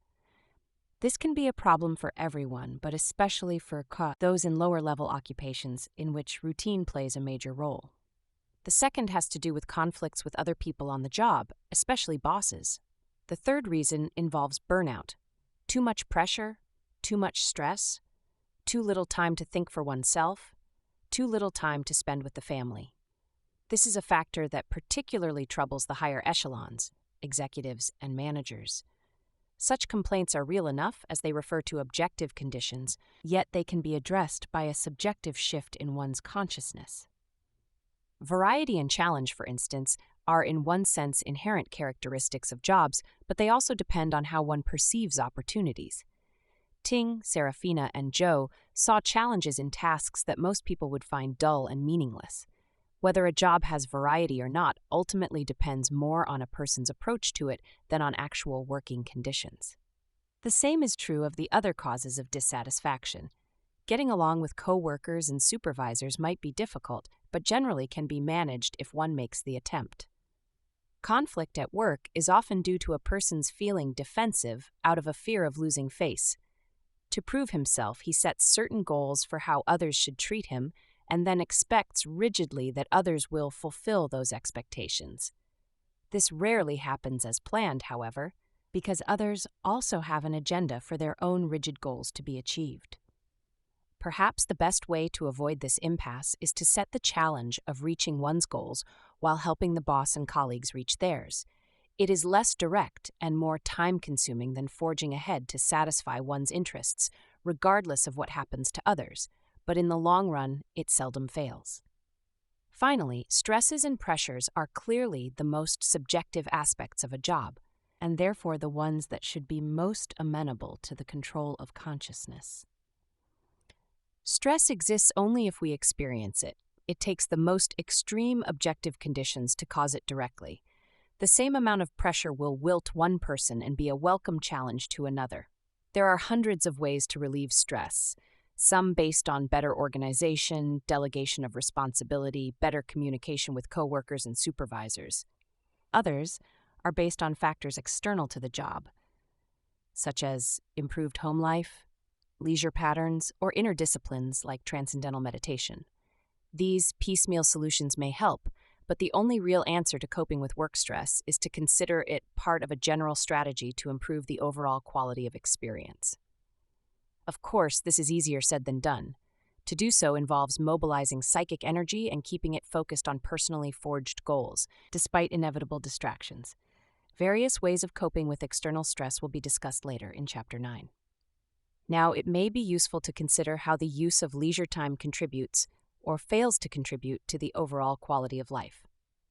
This can be a problem for everyone, but especially for those in lower-level occupations in which routine plays a major role. The second has to do with conflicts with other people on the job, especially bosses. The third reason involves burnout. Too much pressure, too much stress, too little time to think for oneself, too little time to spend with the family. This is a factor that particularly troubles the higher echelons, executives and managers. Such complaints are real enough as they refer to objective conditions, yet they can be addressed by a subjective shift in one's consciousness. Variety and challenge, for instance, are in one sense inherent characteristics of jobs, but they also depend on how one perceives opportunities. Ting, Serafina, and Joe saw challenges in tasks that most people would find dull and meaningless. Whether a job has variety or not ultimately depends more on a person's approach to it than on actual working conditions. The same is true of the other causes of dissatisfaction. Getting along with coworkers and supervisors might be difficult, but generally can be managed if one makes the attempt. Conflict at work is often due to a person's feeling defensive out of a fear of losing face. To prove himself, he sets certain goals for how others should treat him and then expects rigidly that others will fulfill those expectations. This rarely happens as planned, however, because others also have an agenda for their own rigid goals to be achieved. Perhaps the best way to avoid this impasse is to set the challenge of reaching one's goals while helping the boss and colleagues reach theirs. It is less direct and more time-consuming than forging ahead to satisfy one's interests, regardless of what happens to others, but in the long run, it seldom fails. Finally, stresses and pressures are clearly the most subjective aspects of a job, and therefore the ones that should be most amenable to the control of consciousness. Stress exists only if we experience it. It takes the most extreme objective conditions to cause it directly. The same amount of pressure will wilt one person and be a welcome challenge to another. There are hundreds of ways to relieve stress, some based on better organization, delegation of responsibility, better communication with coworkers and supervisors. Others are based on factors external to the job, such as improved home life, leisure patterns, or inner disciplines like transcendental meditation. These piecemeal solutions may help, but the only real answer to coping with work stress is to consider it part of a general strategy to improve the overall quality of experience. Of course, this is easier said than done. To do so involves mobilizing psychic energy and keeping it focused on personally forged goals, despite inevitable distractions. Various ways of coping with external stress will be discussed later in Chapter 9. Now, it may be useful to consider how the use of leisure time contributes or fails to contribute to the overall quality of life.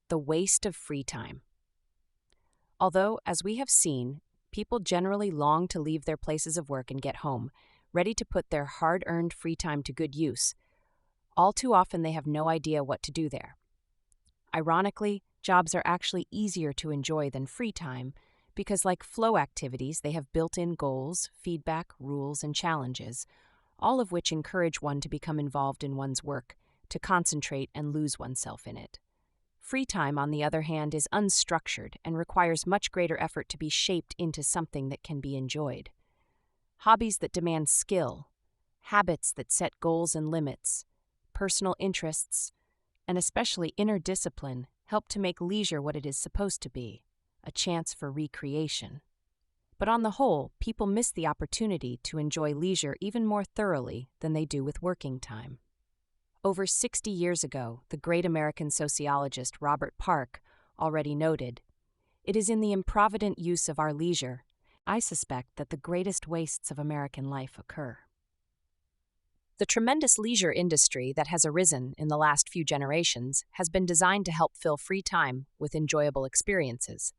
The waste of free time. Although, as we have seen, people generally long to leave their places of work and get home, ready to put their hard-earned free time to good use, all too often they have no idea what to do there. Ironically, jobs are actually easier to enjoy than free time because, like flow activities, they have built-in goals, feedback, rules, and challenges, all of which encourage one to become involved in one's work, to concentrate and lose oneself in it. Free time, on the other hand, is unstructured and requires much greater effort to be shaped into something that can be enjoyed. Hobbies that demand skill, habits that set goals and limits, personal interests, and especially inner discipline help to make leisure what it is supposed to be, a chance for recreation. But on the whole, people miss the opportunity to enjoy leisure even more thoroughly than they do with working time. Over 60 years ago, the great American sociologist Robert Park already noted, "It is in the improvident use of our leisure, I suspect, that the greatest wastes of American life occur." The tremendous leisure industry that has arisen in the last few generations has been designed to help fill free time with enjoyable experiences.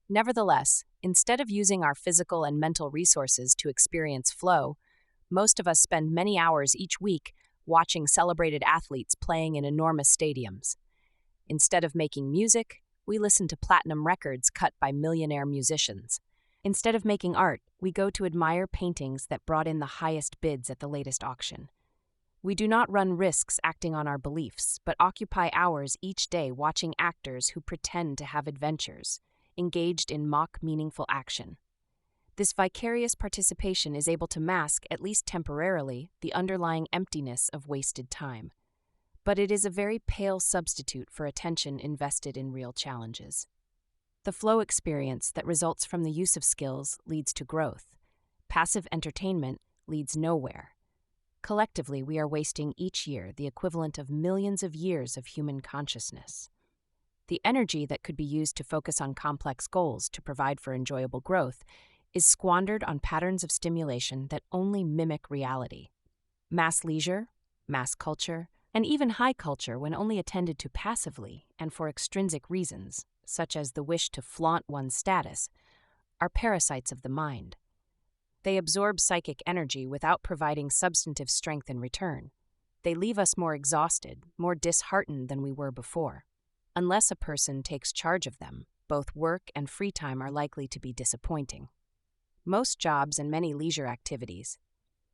Nevertheless, instead of using our physical and mental resources to experience flow, most of us spend many hours each week watching celebrated athletes playing in enormous stadiums. Instead of making music, we listen to platinum records cut by millionaire musicians. Instead of making art, we go to admire paintings that brought in the highest bids at the latest auction. We do not run risks acting on our beliefs, but occupy hours each day watching actors who pretend to have adventures, engaged in mock meaningful action. This vicarious participation is able to mask, at least temporarily, the underlying emptiness of wasted time. But it is a very pale substitute for attention invested in real challenges. The flow experience that results from the use of skills leads to growth. Passive entertainment leads nowhere. Collectively, we are wasting each year the equivalent of millions of years of human consciousness. The energy that could be used to focus on complex goals to provide for enjoyable growth is squandered on patterns of stimulation that only mimic reality. Mass leisure, mass culture, and even high culture, when only attended to passively and for extrinsic reasons, such as the wish to flaunt one's status, are parasites of the mind. They absorb psychic energy without providing substantive strength in return. They leave us more exhausted, more disheartened than we were before. Unless a person takes charge of them, both work and free time are likely to be disappointing. Most jobs and many leisure activities,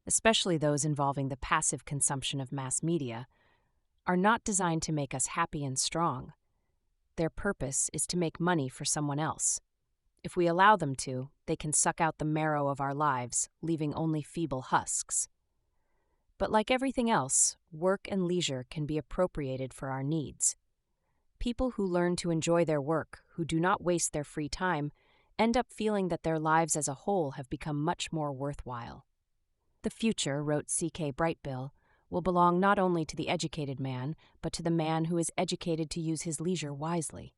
especially those involving the passive consumption of mass media, are not designed to make us happy and strong. Their purpose is to make money for someone else. If we allow them to, they can suck out the marrow of our lives, leaving only feeble husks. But like everything else, work and leisure can be appropriated for our needs. People who learn to enjoy their work, who do not waste their free time, end up feeling that their lives as a whole have become much more worthwhile. The future, wrote C.K. Brightbill, will belong not only to the educated man, but to the man who is educated to use his leisure wisely.